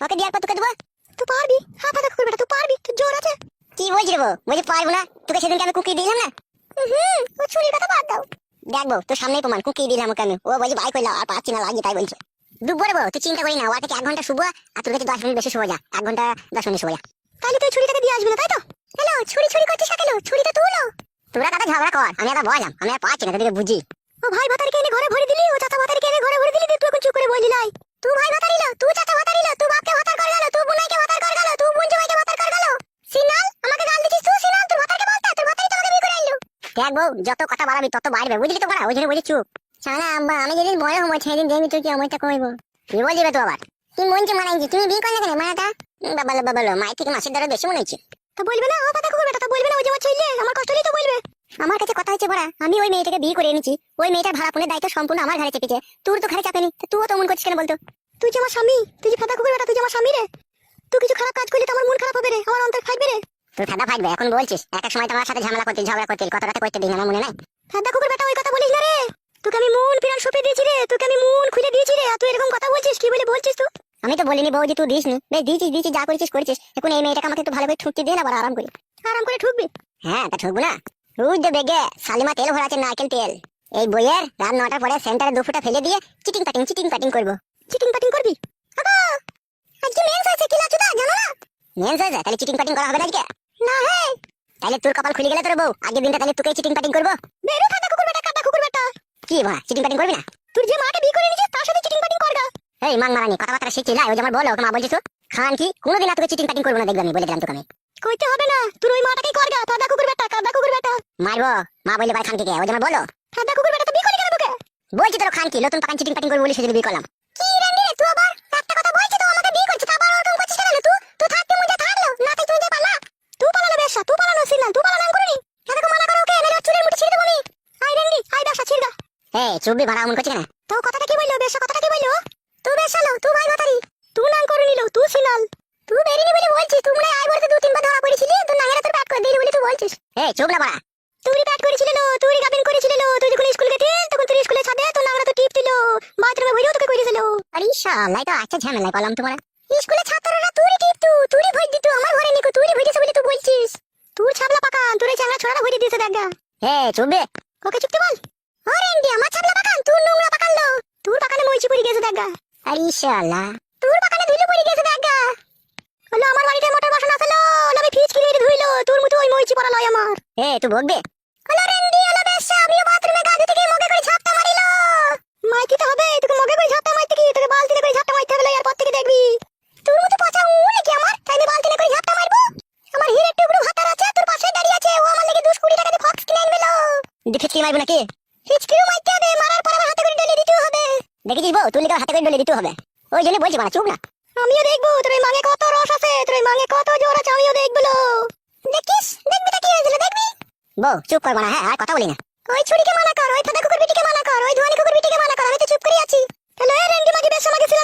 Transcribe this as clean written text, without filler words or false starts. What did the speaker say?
ওকে দিয়ার পর তোকে দেবো। তুই পারবি? হ্যাঁ ফাদা কুকুর বেটা তুই পারবি, তোর জোর আছে। কি বলছিস রে বউ? বলছি পারবো না? তোকে সেদিনকে আমি কুকি দিলাম না? ও ছুরির কথা বাদ দাও। দেখ বউ তোর সামনেই প্রমাণ, কুকি দিলাম ওকে আমি। ও বলছি ভাই কইলা আর পাচ্ছি না লাগি তাই বলছে। ডুববো রে বউ, তুই চিন্তা করি না। ওর থেকে 1 ঘন্টা শুবো আর তোর কাছে 10 মিনিট বেশি শুবো যা। 1 ঘন্টা 10 মিনিট শুবো যা। তাহলে তুই ছুরিটাকে দিয়ে আসবি না তাই তো? হ্যালো ছুরি ছুরি করছিস কেন? ছুরিটা তুলো। তোরা কথা ঝগড়া কর, আমি আবার বললাম আমি আর পাচ্ছি না তোদেরকে বুঝি। ও ভাই ভাতারিকে এনে ঘরে ভরে দিলি, ও চাচা ভাতারিকে এনে ঘরে ভরে দিলি, তুই এখন চুপ করে বললি লাই। তুই ভাই ভাতারিল, তুই চাচা ভাতারিল, তুই বাপকে ভাতার কর গেল, তুই বুনাইকে ভাতার কর গেল, তুই বুনজি ভাইকে ভাতার কর গেল। সিনাল আমাকে গাল দিছিস তুই? সিনাল তোর ভাতারকে বলতা, তোর ভাতারি তো আমাকে বিয়ে করে আইলো। দেখ বউ যত কথা বাড়াবি তত বাড়বে বুঝলি তো? বড়া ওই জন্য বলি চুপ। শালা আম্মা আমি যেদিন বড় হবো সেদিন দেখবি তুই কি অমরটা কইবো। কি বলবি তুই আবার? তুই মনকে মানাইছি, তুমি বিয়ে করলে কেন মানাটা? বাবালো বাবালো মায়ের থেকে মাসের দ্বারা বেশি মনে হচ্ছে। তা বলবে না ও কথা কুকুর বেটা, তা বলবে না ওই যে আমার ছেলে, আমার কষ্ট হলেই তো বলবে। আমার কাছে কথা হচ্ছে বড়া, আমি ওই মেয়েটাকে বিয়ে করে এনেছি, ওই মেয়েটার ভাড়াপনের দায়িত্ব সম্পূর্ণ আমার ঘাড়ে চেপেছে। তোর তো ঘাড়ে চাপেনি, তুইও তো মন করছিস কেন বলতো? তুই যে আমার স্বামী, তুই যে ফাদা কুকুর বেটা, তুই যে আমার স্বামী রে। তুই কিছু খারাপ কাজ করলে তো আমার মন খারাপ হবে রে, আমার অন্তর ফাটবে রে। তোর ফাদা ফাটবে এখন বলছিস? এক এক সময় তোমার সাথে ঝামেলা করতে ঝগড়া করতে কত রাতে করতে দিন আমার মনে নাই। ফাদা কুকুর বেটা ওই কথা বলিস না রে। তোকে আমি মন প্রাণ সঁপে দিয়েছি রে, তোকে আমি মন খুলে দিয়েছি রে, আর তুই এরকম কথা বলছিস? কি বলে বলছিস তুই? আমি তো বলিনি বউ যে তুই দিসনি। বেশ দিয়েছিস যা করেছিস করেছিস। এখন এই মেয়েটাকে আমাকে একটু ভালো করে ঠুকতে দে না, আবার আরাম করে ঠুকবি। হ্যাঁ তা ঠুকবো না? রুজ দে বেগে সালিমা তেল ভরাচ্ছে নারকেল তেল। এই বইয়ের রাত 9টার পরে সেন্টারে 2 ফুটা ফেলে দিয়ে চিটিং পাটিং করবো। চিটিং পাটিং করবি? আবা আজকে মেন্স আছে কি লাচুদা জানো না? মেন্স আছে তাহলে চিটিং পাটিং করা হবে না আজকে? না হে তাহলে তোর কপাল খুলে গেলে তোর বউ আগের দিনটা তাহলে তোকে চিটিং পাটিং করবো। বেরো ফাটা কুকুর বেটা, কাটা কুকুর বেটা। কি বা চিটিং পাটিং করবি না? তুই যে মাকে বিয়ে করে নিয়েছিস তার সাথে চিটিং পাটিং করগা। এই মান মারানি কথাবার্তা শিখছি না, ওই যে আমার বলো ওকে মা বলছিস খান কি কোনোদিন আর তোকে চিটিং পাটিং করবো না দেখবি, আমি বলে দিলাম তোকে। আমি কইতে হবে না, তুই ওই মাটাকেই করগা, ফাটা কুকুর বেটা, কাটা কুকুর বেটা। মারবো মা বললে ভাই খান কি কে, ওই যে আমার বলো ফাটা কুকুর বেটা তো বিয়ে করে কেন তোকে? বলছি তোর খান কি নতুন পাকান চিটিং পাটিং করবো বলে সেদিন বিয়ে করলাম। কি রেন্ডি রে তুই আবার একটা কথা বলছিস তো আমাকে বিয়ে করছিস, আবার ওরকম করছিস কেন? তুই থাকতে মুজে থাকলো না তাই তুই যে পালা। তুই পালানো বেশা, তুই পালানো সিনাল, তুই পালানো করিনি। এতকে মানা করো ওকে, নালে চুলের মুঠি ছিঁড়ে দেবো আমি। আই রেন্ডি আই বেশা ছিড়গা। এই চুপবি ভাড়া মন করছিস কেন? তো কথাটা কি বললো বেশা, কথাটা কি বললো? তুই বেশা লো, তুই ভাই ভাতারি, তুই নাং করে নিলো, তুই সিনাল। তুই বেরিনি বলে বলছিস, তুই মনে আই বলতে 2-3 বার ধরা পড়েছিলি, তুই নাঙ্গেরা তোর ব্যাট করে দিলি বলে তুই বলছিস। এই চুপ না বাড়া। তুই ব্যাট করেছিলি লো, তুই গাবিন করেছিলি লো, তুই যখন স্কুল গেছিস তখন তুই স্কুলে ছাদে তোর নাঙ্গরা তো টিপ দিল, বাথরুমে ভইরেও তোকে কইছিল। আরে শালা এটা আচ্ছা ঝামেলা করলাম তোমার। স্কুলে ছাত্ররা তুই টিপ তুই ভই দিত, আমার ঘরে নিকো তুই ভইছিস বলে তুই বলছিস। তুই ছাবলা পাকান, তোর এই চ্যাংড়া ছোড়াটা ভইরে দিয়েছে দেখা। এই চুপ বে, ওকে চুপতে বল। আরে এন্ডি আমার ছাবলা পাকান, তুই নোংরা পাকান লো, তোর পাকানে মইচি পড়ে গেছে দেখা। আরে শালা তোর পাকানে ধুলো পড়ে গেছে দেখা। হলো আমার বাড়িতে মোটর বসানো আছে লো, আমি ফিজ কিনে ধুইলো, তোর মতো ওই মইচি পড়া লয় আমার। তুই বকবে? হলো রেন্ডি হলো বেশা, আমিও বাথরুমে গা ধুতে গিয়ে মগে করে ঝাপটা মারিলো। মাইতে তো হবে, তোকে মগে করে ঝাপটা মারতে কি, তোকে বালতিতে করে ঝাপটা মারতে হবে, এর পর থেকে দেখবি। তোর মতো পচা উনি কি আমার, তাই আমি বালতিতে করে ঝাপটা মারবো? আমার হিরের টুকরো ভাতার আছে তোর পাশে দাঁড়িয়ে আছে, ও আমার লাগি 2 কোটি টাকা দিয়ে ফক্স কিনে আনবেলো। ফিচকি মারবো নাকি? ফিচকিও মারতে হবে, মারার পর আমার হাতে করে ডলে দিতে হবে। দেখেছিস বউ তুই লিখে হাতে করে ডলে দিতে হবে, ওই জন্য বলছি মারা চুপ না। আমিও দেখবো তোর এই মাঙে কত রস আছে, তোর এই মাঙে কত জোর আছে, আমিও দেখবো লো। দেখিস দেখবি তা কি হয়েছিল দেখবি। বউ চুপ কর না, হ্যাঁ আর কথা বলি না। ওই ছুরিকে মানা কর, ওই ফাদা কুকুর বিটিকে মানা কর, ওই ধোয়ানি কুকুর বিটিকে মানা কর, আমি তো চুপ করে আছি। হ্যালো রেন্ডি মাগি বেশ মাগি ছিল